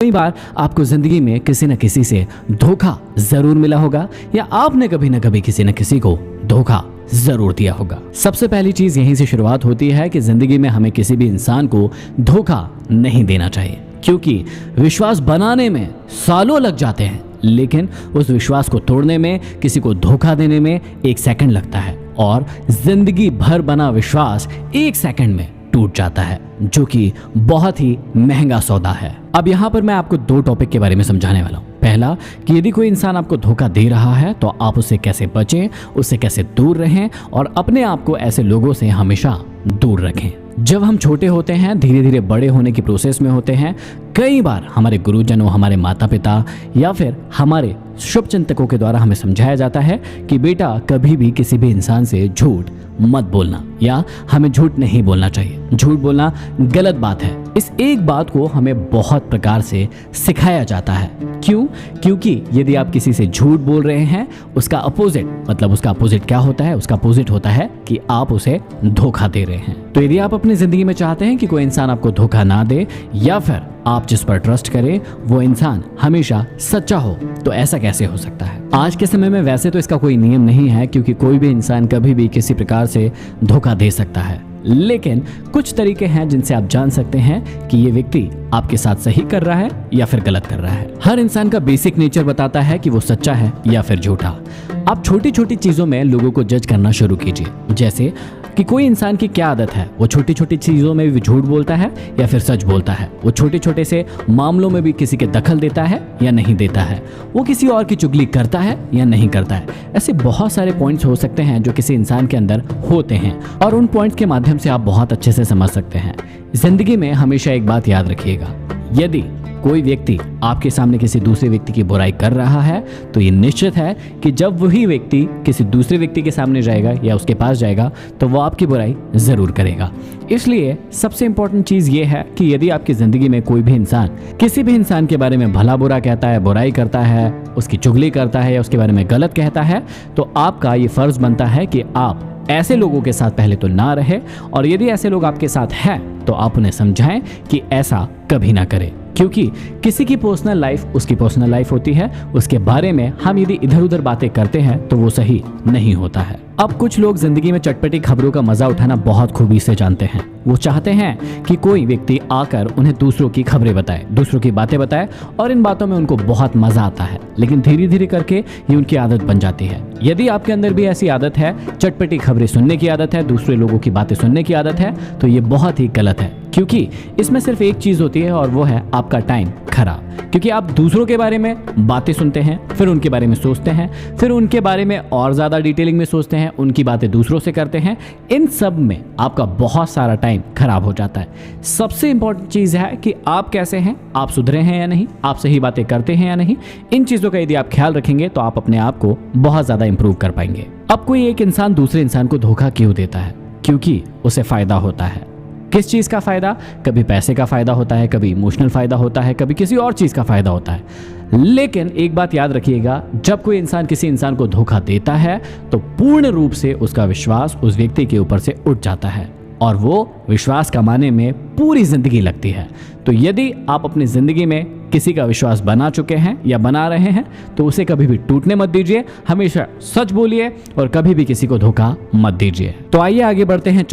कई बार आपको जिंदगी में किसी न किसी से धोखा जरूर मिला होगा या आपने कभी न कभी किसी न किसी को धोखा जरूर दिया होगा। सबसे पहली चीज यहीं से शुरुआत होती है कि जिंदगी में हमें किसी भी इंसान को धोखा नहीं देना चाहिए, क्योंकि विश्वास बनाने में सालों लग जाते हैं, लेकिन उस विश्वास को तोड़ने में, किसी को धोखा देने में 1 सेकंड लगता है और जिंदगी भर बना विश्वास 1 सेकंड में टूट जाता है, जो कि बहुत ही महंगा सौदा है। अब यहाँ पर मैं आपको 2 टॉपिक के बारे में समझाने वाला हूँ। पहला कि यदि कोई इंसान आपको धोखा दे रहा है तो आप उससे कैसे बचें, उससे कैसे दूर रहें और अपने आप को ऐसे लोगों से हमेशा दूर रखें। जब हम छोटे होते हैं, धीरे धीरे बड़े होने की प्रोसेस में होते हैं, कई बार हमारे गुरुजनों, हमारे माता पिता या फिर हमारे शुभ चिंतकों के द्वारा हमें समझाया जाता है कि बेटा कभी भी किसी भी इंसान से झूठ मत बोलना या हमें झूठ नहीं बोलना चाहिए, झूठ बोलना गलत बात है। इस एक बात को हमें बहुत प्रकार से सिखाया जाता है। क्यों? क्योंकि यदि आप किसी से झूठ बोल रहे हैं, उसका अपोजिट उसका अपोजिट क्या होता है? उसका अपोजिट होता है कि आप उसे धोखा दे रहे हैं। तो यदि आप अपनी जिंदगी में चाहते हैं कि कोई इंसान आपको धोखा ना दे या फिर आप जिस पर ट्रस्ट करें वो इंसान हमेशा सच्चा हो, तो ऐसा कैसे हो सकता है? आज के समय में वैसे तो इसका कोई नियम नहीं है, क्योंकि कोई भी इंसान कभी भी किसी प्रकार से धोखा दे सकता है, लेकिन कुछ तरीके हैं जिनसे आप जान सकते हैं कि ये व्यक्ति आपके साथ सही कर रहा है या फिर गलत कर रहा है। हर इंसान का बेसिक नेचर बताता है कि वो सच्चा है या फिर झूठा। आप छोटी छोटी चीजों में लोगों को जज करना शुरू कीजिए, जैसे कि कोई इंसान की क्या आदत है, वो छोटी छोटी चीजों में भी झूठ बोलता है या फिर सच बोलता है, वो छोटे छोटे से मामलों में भी किसी के दखल देता है या नहीं देता है, वो किसी और की चुगली करता है या नहीं करता है। ऐसे बहुत सारे पॉइंट्स हो सकते हैं जो किसी इंसान के अंदर होते हैं और उन पॉइंट्स के माध्यम से आप बहुत अच्छे से समझ सकते हैं। जिंदगी में हमेशा एक बात याद रखिएगा, यदि कोई व्यक्ति आपके सामने किसी दूसरे व्यक्ति की बुराई कर रहा है तो ये निश्चित है कि जब वही व्यक्ति किसी दूसरे व्यक्ति के सामने जाएगा या उसके पास जाएगा तो वो आपकी बुराई जरूर करेगा। इसलिए सबसे इंपॉर्टेंट चीज ये है कि यदि आपकी जिंदगी में कोई भी इंसान किसी भी इंसान के बारे में भला बुरा कहता है, बुराई करता है, उसकी चुगली करता है या उसके बारे में गलत कहता है, तो आपका ये फर्ज बनता है कि आप ऐसे लोगों के साथ पहले तो ना रहे, और यदि ऐसे लोग आपके साथ हैं तो आप उन्हें समझाएं कि ऐसा कभी ना करें, क्योंकि किसी की पर्सनल लाइफ उसकी पर्सनल लाइफ होती है, उसके बारे में हम यदि इधर उधर बातें करते हैं तो वो सही नहीं होता है। अब कुछ लोग जिंदगी में चटपटी खबरों का मजा उठाना बहुत खूबी से जानते हैं। वो चाहते हैं कि कोई व्यक्ति आकर उन्हें दूसरों की खबरें बताए, दूसरों की बातें बताए, और इन बातों में उनको बहुत मजा आता है, लेकिन धीरे धीरे करके ये उनकी आदत बन जाती है। यदि आपके अंदर भी ऐसी आदत है, चटपटी खबरें सुनने की आदत है, दूसरे लोगों की बातें सुनने की आदत है, तो ये बहुत ही गलत है, क्योंकि इसमें सिर्फ एक चीज होती है और वो है आपका टाइम खराब। क्योंकि आप दूसरों के बारे में बातें सुनते हैं, फिर उनके बारे में सोचते हैं, फिर उनके बारे में और ज्यादा डिटेलिंग में सोचते हैं, उनकी बातें दूसरों से करते हैं। इन सब में आपका बहुत सारा टाइम खराब हो जाता है। सबसे इंपॉर्टेंट चीज है कि आप कैसे हैं, आप सुधरे हैं या नहीं, आप सही बातें करते हैं या नहीं। इन चीजों का यदि आप ख्याल रखेंगे तो आप अपने आप को बहुत ज्यादा इंप्रूव कर पाएंगे। अब कोई एक इंसान दूसरे इंसान को धोखा क्यों देता है? क्योंकि उसे फायदा होता है। किस चीज का फायदा? कभी पैसे का फायदा होता है, कभी इमोशनल फायदा होता है, कभी किसी और चीज का फायदा होता है। लेकिन एक बात याद रखिएगा, जब कोई इंसान किसी इंसान को धोखा देता है तो पूर्ण रूप से उसका विश्वास उस व्यक्ति के ऊपर से उठ जाता है और वो विश्वास कमाने में पूरी जिंदगी लगती है। तो यदि आप अपनी जिंदगी में किसी का विश्वास बना चुके हैं या बना रहे हैं तो उसे कभी भी टूटने मत दीजिए, हमेशा सच बोलिए और कभी भी किसी को धोखा मत दीजिए। तो आइए आगे बढ़ते हैं।